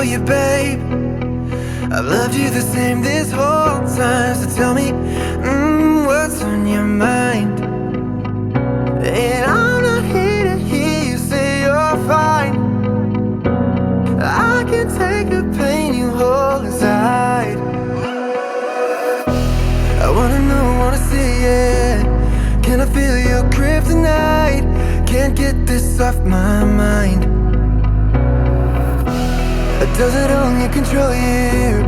for you, babe. I've loved you the same this whole time. So tell me, what's on your mind? And I'm not here to hear you say you're fine. I can take the pain you hold inside. I wanna know, wanna see it. Can I feel your kryptonite? Can't get this off my mind. Does it only control you?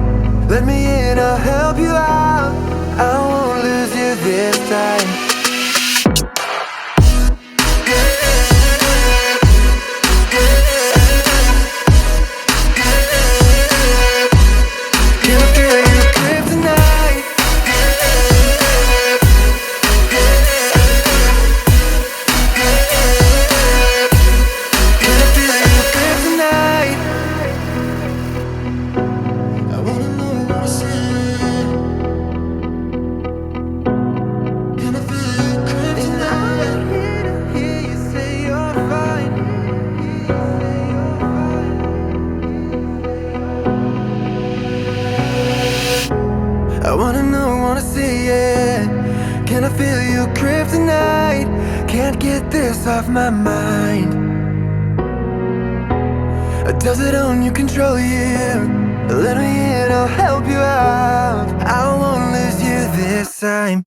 Let me in, I'll help you out. I won't lose you this time. Can I feel your kryptonite? Can I feel your kryptonite? I wanna know, wanna see. Can I feel your kryptonite? And I'm here to hear you say you're fine. I wanna know, wanna see it. Can I feel your kryptonite? Can't get this off my mind. Does it own you, control you? Let me in, I'll help you out. I won't lose you this time.